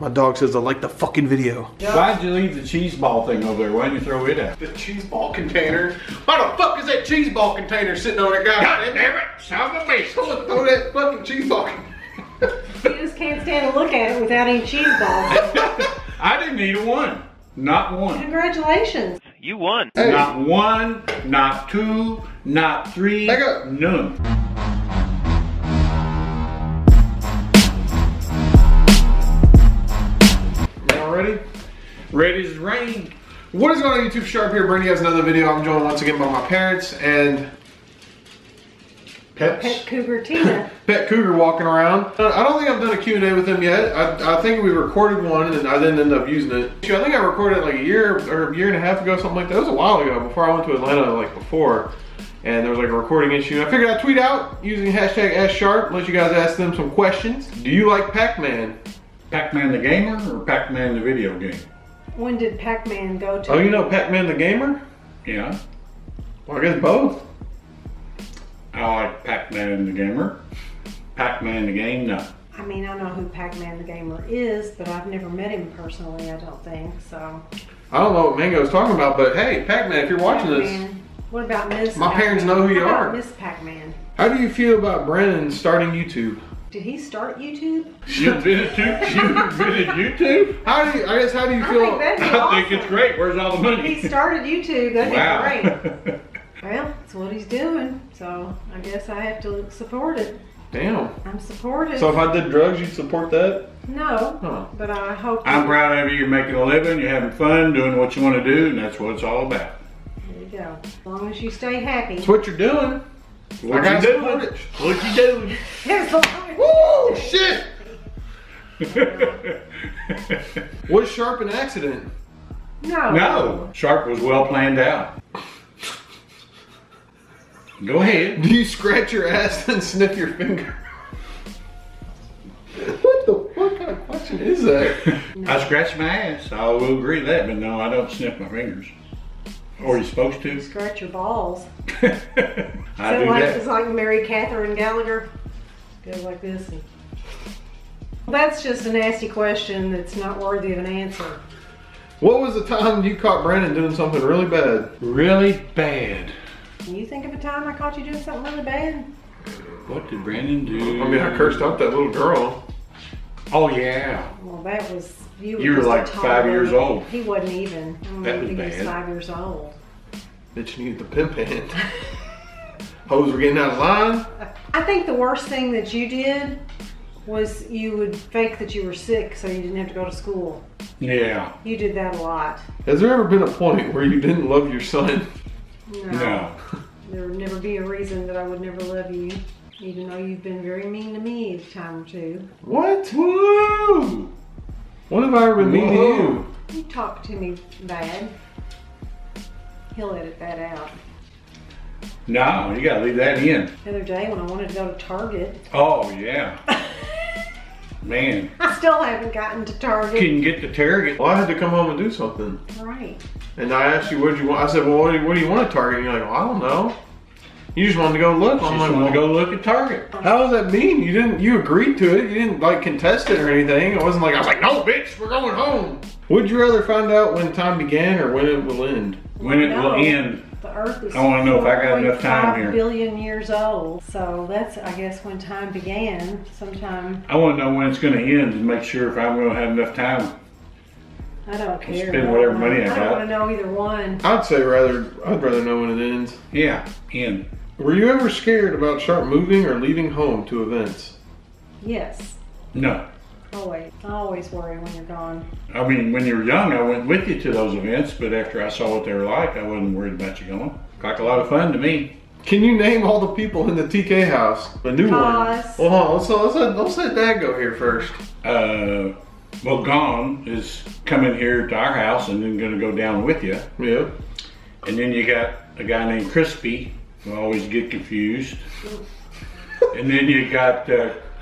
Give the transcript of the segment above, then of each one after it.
My dog says I like the fucking video. Why'd you leave the cheese ball thing over there? Why didn't you throw it out? The cheese ball container? Why the fuck is that cheese ball container sitting on there, guys? God damn it! Son of a bitch! Someone throw that fucking cheese ball container. You just can't stand to look at it without any cheese balls. I didn't eat a one. Not one. Congratulations. You won. Hey. Not one, not two, not three, Back up. none. Y'all ready? Ready as rain. What is going on YouTube? Sharp here, bringing you guys another video. I'm joined once again by my parents and pets. Pet Cougar Tina. Pet Cougar walking around. I don't think I've done a Q&A with them yet. I think we recorded one and I didn't end up using it. I think I recorded it like a year or a year and a half ago, something like that. It was a while ago, before I went to Atlanta, like before. And there was like a recording issue. I figured I'd tweet out using hashtag #AskSharp, let you guys ask them some questions. Do you like Pacman? Pacman the gamer or Pacman the video game? When did Pacman go to? Oh, you know Pacman the gamer? Yeah. Well, I guess both. I like Pacman the gamer. Pacman the game, no. I mean, I know who Pacman the Gamer is, but I've never met him personally, I don't think, so. I don't know what Mango's talking about, but hey, Pacman, if you're watching this, Pac-Man. What about Miss my parents know who you How are. about Miss Pacman? How do you feel about Brennan starting YouTube? Did he start YouTube? You've been at YouTube? How do you feel? I think that'd be I awesome. think it's great. Where's all the money? He started YouTube, that'd be great. Wow. Well, that's what he's doing, so I guess I have to support it. Damn. I'm supportive. So if I did drugs, you'd support that? No, Huh. but I hope. I'm proud of you. You're making a living. You're having fun, doing what you want to do, and that's what it's all about. There you go. As long as you stay happy. That's what you're doing. What I you gotta doing? support it. What you doing? There's a lot. Woo! Shit! Was Sharp an accident? No. No, Sharp was well planned out. Go ahead. Do you scratch your ass and sniff your finger? What kind of question is that? I scratch my ass. I will agree to that, but no, I don't sniff my fingers. Or you supposed to? Scratch your balls. I So do like, that. it's like Mary Catherine Gallagher. Goes like this. And... That's just a nasty question that's not worthy of an answer. What was the time you caught Brennan doing something really bad? Really bad. Can you think of a time I caught you doing something really bad? What did Brandon do? I mean, I cursed out that little girl. Oh yeah. Well, that was... You were just a like 5 toddler. years old. He wasn't even. I don't That even was think he was bad. 5 years old. Bitch, you need the pimp hand. Hoes were getting out of line. I think the worst thing that you did was you would fake that you were sick so you didn't have to go to school. Yeah. You did that a lot. Has there ever been a point where you didn't love your son? No. There would never be a reason that I would never love you, even though you've been very mean to me a time or two. What? Woo! When have I ever been mean to you? You talk to me bad. He'll edit that out. No, you gotta leave that in. The other day when I wanted to go to Target, Oh yeah. Man, I still haven't gotten to Target. can you get the Target? Well, I had to come home and do something. Right. And I asked you, what do you want? I said, well, what do you want at Target? And you're like, well, I don't know. You just wanted to go look. I I'm just like, want to well, go look at Target. how does that mean? You agreed to it. You didn't like contest it or anything. It wasn't like, I was like, no, bitch, we're going home. Would you rather find out when time began or when it will end? When it will No. end. The Earth is I wanna know if I got enough time 4.5 here. billion years old. So that's, I guess, when time began. Sometime. I want to know when it's going to end and make sure if I'm going to have enough time. I don't care. Spend whatever money I I got. don't want to know either one. I'd rather know when it ends. Yeah, end. Were you ever scared about Sharp moving or leaving home to events? Yes. No. Always. I always worry when you're gone. I mean, when you were young, I went with you to those events, but after I saw what they were like, I wasn't worried about you going. Looked like a lot of fun to me. Can you name all the people in the TK house? The new Cause. one. Well, hold on, let's let Dad go here first. Well, Gone is coming here to our house and then going to go down with you. Yep. And then you got a guy named Crispy, who I always get confused. And then you got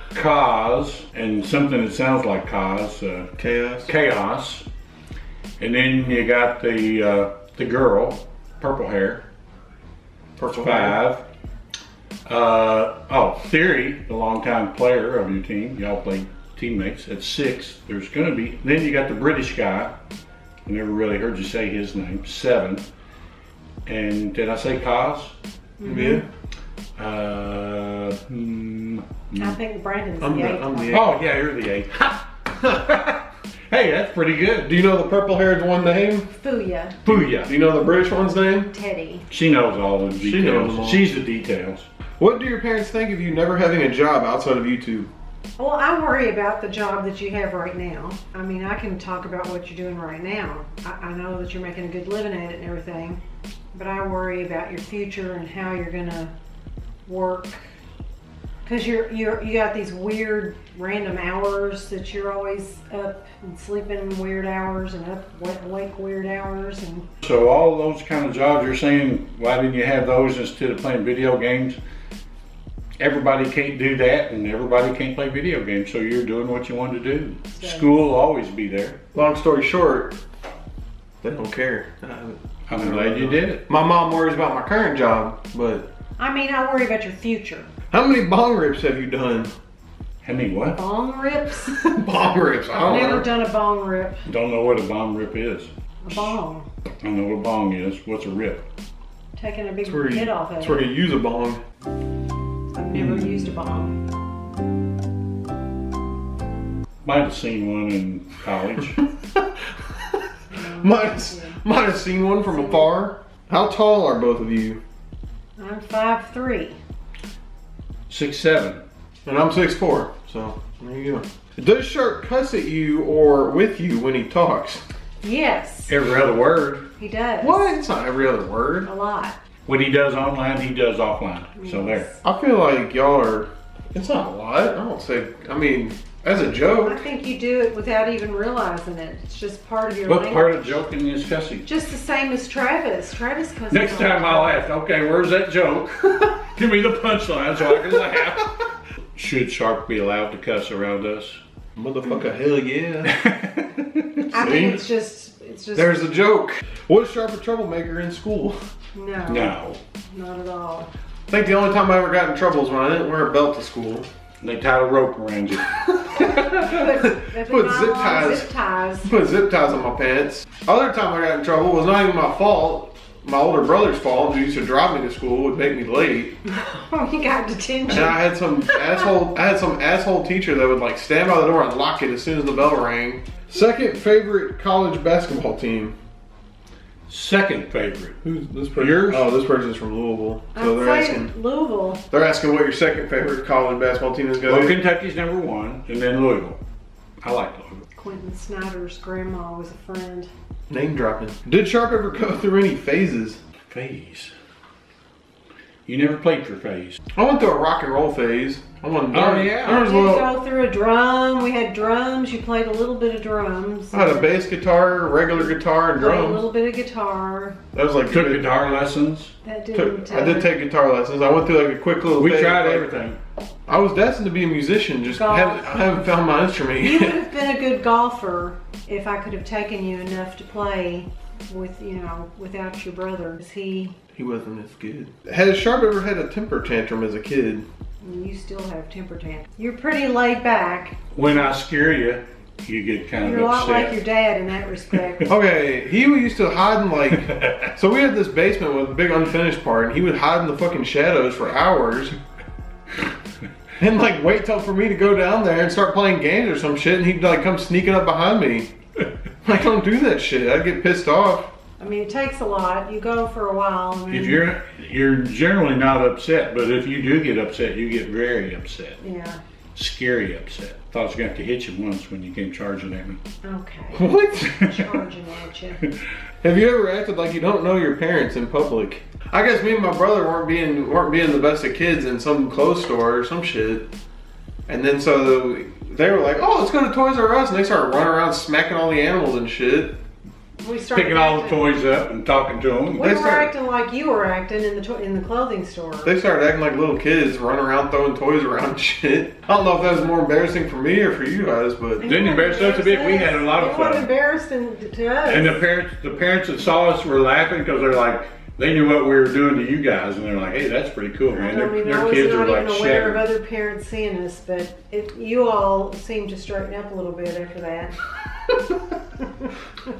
Kaz and something that sounds like Kaz. Chaos. Chaos. And then you got the girl, purple hair. Purple 5. Oh, Theory, the longtime player of your team. Y'all played teammates. That's 6. There's gonna be, then you got the British guy. I never really heard you say his name. 7. And did I say Kaz? Yeah. I think Brandon's the 8th. I'm the 8th. Oh yeah, you're the 8th. Hey, that's pretty good. Do you know the purple-haired one name? Fuya. Booyah. Do you know the British one's name? Teddy. She knows all the details. She knows them all. She's the details. What do your parents think of you never having a job outside of YouTube? Well, I worry about the job that you have right now. I mean, I can talk about what you're doing right now. I know that you're making a good living at it and everything, but I worry about your future and how you're gonna work. Because you got these weird random hours that you're always up and sleeping weird hours and up awake weird hours. And So all those kind of jobs you're saying, why didn't you have those instead of playing video games? Everybody can't do that and everybody can't play video games, so you're doing what you want to do. So, School will always be there. Long story short, they don't care. I'm glad you did it. My mom worries about my current job, but I mean, I worry about your future. how many bong rips have you done? How many what? Bong rips? Bong rips, I I've don't never know. done a bong rip. Don't know what a bomb rip is. A bong. I know what a bong is. What's a rip? Taking a big That's where hit off of that's it. where you use a bong. I've never used a bong. Might have seen one in college. Might have seen one from afar. How tall are both of you? I'm 5'3". 6'7". And I'm 6'4", so there you go. Does Shark cuss at you or with you when he talks? Yes, Every other word. he does. What? It's not every other word. A lot. What he does online, he does offline. So there. I feel like y'all are, it's not a lot. I don't say, I mean, as a I joke. think you do it without even realizing it. It's just part of your What language. part of joking is cussing? Just the same as Travis. Travis cusses. Next all the time I'll ask, okay, where's that joke? Give me the punchline so I can laugh. Should Shark be allowed to cuss around us? Motherfucker, hell yeah. I See? think it's just. There's a joke. Was Sharp a troublemaker in school? No. No. Not at all. I think the only time I ever got in trouble was when I didn't wear a belt to school. They tied a rope around you. Put zip ties. Zip ties. Put zip ties on my pants. Other time I got in trouble was not even my fault. My older brother's fault, who used to drive me to school, would make me late. You got detention. And I had some asshole teacher that would like stand by the door and lock it as soon as the bell rang. Second favorite college basketball team. Second favorite. Who's this person? Yours? Oh, this person's from Louisville. So I'd say Louisville. they're asking what your second favorite college basketball team is Well, going to be. Kentucky's #1, and then Louisville. I like Louisville. Quentin Snyder's grandma was a friend. Name dropping. Did Sharp ever go through any phases? Phase. You never played for phase. I went through a rock and roll phase. I went. Oh, yeah. There was a You little, go through a drum. We had drums. You played a little bit of drums. I had a bass guitar, regular guitar, and Played a drums. little bit of guitar. That was like Took guitar lessons. That didn't. I did take guitar lessons. I went through like a quick little We phase, tried like, everything. I was destined to be a musician, just Golf. I haven't found my instrument You would yet. have been a good golfer if I could have taken you enough to play with, without your brother. 'Cause he, He wasn't as good. Has Sharp ever had a temper tantrum as a kid? you still have temper tantrums. You're pretty laid back. When I scare you, you get kind You're of a lot like upset. your dad in that respect. Okay, he used to hide in like, so we had this basement with a big unfinished part, and he would hide in the fucking shadows for hours. And like wait till for me to go down there and start playing games or some shit, and he'd like come sneaking up behind me. I don't do that shit. I'd get pissed off. I mean, it takes a lot. You go for a while. And then, If you're generally not upset, but if you do get upset, you get very upset. Yeah. Scary upset. Thought I was going to have to hit you once when you came charging at me. Okay. What? Charging at you. Have you ever acted like you don't know your parents in public? I guess me and my brother weren't being the best of kids in some clothes store or some shit. And then so they were like, "Oh, let's go to Toys R Us," and they started running around smacking all the animals and shit. We started Picking all the acting- toys up and talking to them. We They were started- acting like you were acting in the clothing store. They started acting like little kids, running around throwing toys around and shit. I don't know if that was more embarrassing for me or for you guys, but Didn't embarrass us a bit. We had a lot of It wasn't fun. embarrassing to us. And the parents that saw us were laughing because they're like, They knew what we were doing to you guys, and they're like, "Hey, that's pretty cool, man." I mean, Their I was kids are not like even aware shattered. of other parents seeing us, but you all seem to straighten up a little bit after that.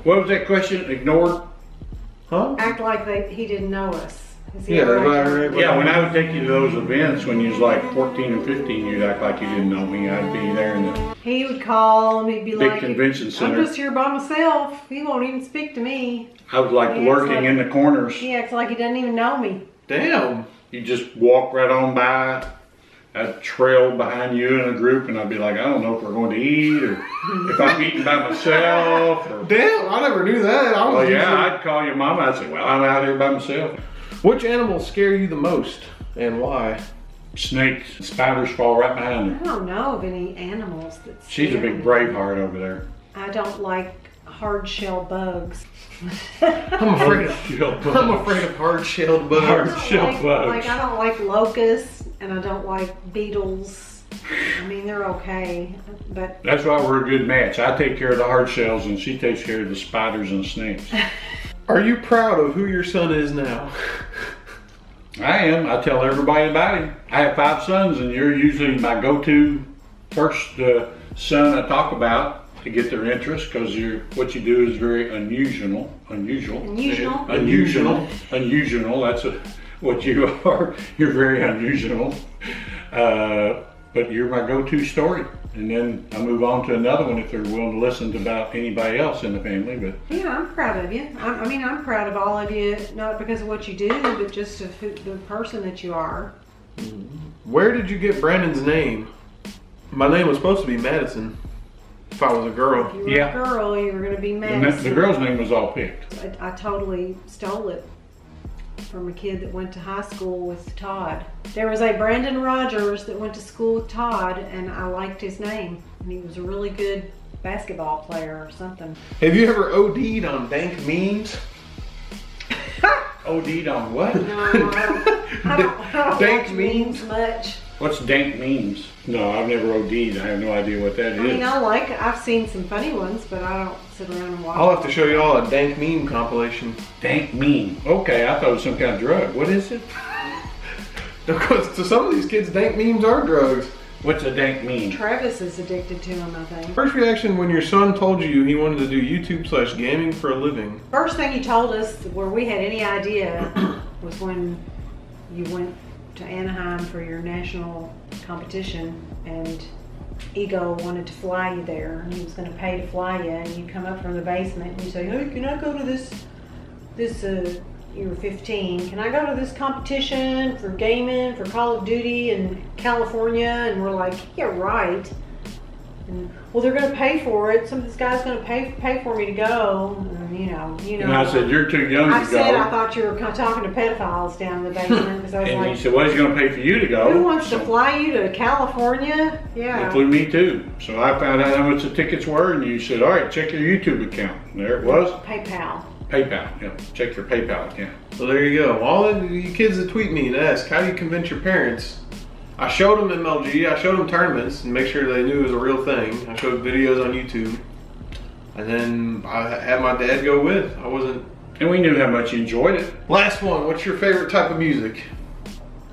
What was that question? Ignored? Huh? Act like he didn't know us. Is he Yeah, ever right, acting- right. Yeah, when I would take you to those events when you was like 14 and 15, you'd act like you didn't know me. I'd be there in the He would call and he'd be big like, convention center. I'm just here by myself. He won't even speak to me. I was like He acts lurking like- in the corners. He acts like he doesn't even know me. Damn. You just walk right on by. I'd trail behind you in a group, and I'd be like, I don't know if we're going to eat or if I'm eating by myself. Or, Damn, I never knew that. I was well, yeah, usually- I'd call your mama. I'd say, well, I'm out here by myself. Which animals scare you the most and why? Snakes, spiders fall right behind I her. don't know of any animals that She's a scare big me. braveheart over there. I don't like hard shell bugs. I'm afraid of hard-shelled bugs. Hard-shelled bugs. Like I don't like locusts and I don't like beetles. I mean, they're okay, but That's why we're a good match. I take care of the hard shells, and she takes care of the spiders and snakes. Are you proud of who your son is now? I am. I tell everybody about him. I have 5 sons, and you're usually my go-to first son I talk about to get their interest, because what you do is very unusual. Unusual. That's what you are. You're very unusual. But you're my go-to story. And then I move on to another one if they're willing to listen to about anybody else in the family. But yeah, I'm proud of you. I mean, I'm proud of all of you, not because of what you do, but just of the person that you are. Where did you get Brandon's name? My name was supposed to be Madison if I was a girl. If you were Yeah. a girl, you were going to be the Madison. girl's name was all picked. I totally stole it from a kid that went to high school with Todd. There was a Brandon Rogers that went to school with Todd, and I liked his name. And he was a really good basketball player or something. Have you ever OD'd on dank memes? OD'd on what? No, I don't Dank watch memes? memes much. What's dank memes? No, I've never OD'd. I have no idea what that I mean, is. I've seen some funny ones, but I don't sit around and watch I'll have to show you all a dank meme compilation. Dank meme. Okay, I thought it was some kind of drug. What is it? Because to some of these kids, dank memes are drugs. What's a dank meme? Travis is addicted to them, I think. First reaction when your son told you he wanted to do YouTube/gaming for a living. First thing he told us where we had any idea was when you went to Anaheim for your national competition and Ego wanted to fly you there and he was going to pay to fly you, and you come up from the basement and you say, hey, can I go to this you were 15, can I go to this competition for gaming for Call of Duty in California? And we're like, yeah, right. And, well, they're going to pay for it. This guy's going to pay for me to go. And, you know. And I said, you're too young I to said I go. thought you were talking to pedophiles down in the basement because I was And like, he said, well, he's going to pay for you to go. who wants to So fly you to California? They Yeah. flew me too. So I found out how much the tickets were, and you said, all right, check your YouTube account. And there it was. PayPal. PayPal. Yeah, check your PayPal account. So there you go. All of you kids that tweet me and ask, how do you convince your parents? I showed them MLG, I showed them tournaments and make sure they knew it was a real thing. I showed videos on YouTube. And then I had my dad go with. And we knew how much you enjoyed it. Last one, what's your favorite type of music?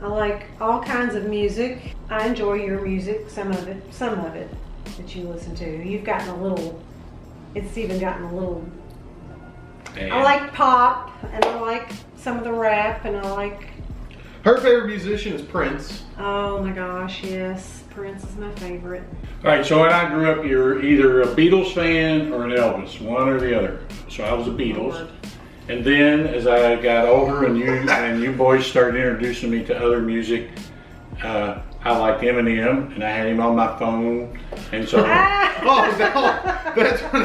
I like all kinds of music. I enjoy your music, some of it that you listen to. You've gotten a little, it's even gotten a little, And I like pop, and I like some of the rap, and I like, Her favorite musician is Prince. oh my gosh, yes, Prince is my favorite. All right, so when I grew up, you're either a Beatles fan or an Elvis, one or the other. So I was a Beatles. Lord. And then as I got older and you boys started introducing me to other music, I liked Eminem, and I had him on my phone. And so Oh, that's when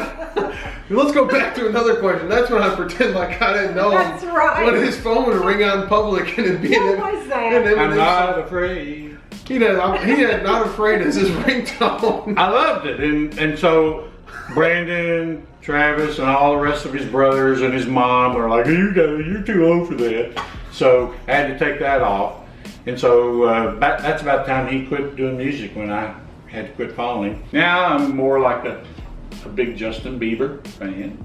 let's go back to another question. That's when I pretend like I didn't know him. That's right. When his phone would ring out in public and it'd be What was that? an I'm Eminem not song. afraid. He had Not Afraid as his ringtone. I loved it, and so Brandon, Travis, and all the rest of his brothers and his mom are like, you're too old for that. So I had to take that off, and so that's about the time he quit doing music, when I had to quit following him. Now I'm more like a big Justin Bieber fan.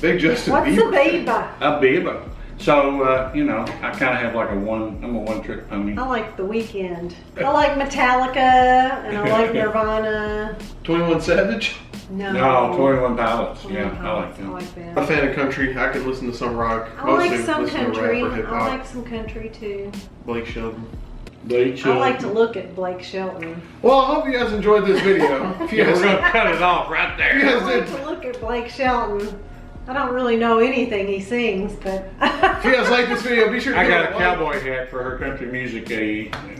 Big Justin What's Bieber. a baby? A Bieber. So, you know, I kind of have like I'm a one-trick pony. I like The Weeknd. I like Metallica, and I like Nirvana. 21 Savage? No, 21 Pilots. 21 Yeah, I like them. I like them. I'm a fan of country. I can listen to some rock. I like Mostly some listen to country. rap or hip I hop. like some country too. Blake Shelton. Blake Shelton. I like to look at Blake Shelton. Well, I hope you guys enjoyed this video. If you Yeah, guys, we're gonna cut it off right there. Yeah. I like to look at Blake Shelton. I don't really know anything he sings, but if you guys like this video, be sure to I give got it a like. cowboy hat for her country music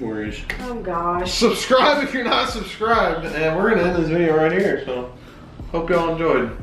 wears. oh gosh. Subscribe if you're not subscribed. And we're going to end this video right here. So, hope y'all enjoyed.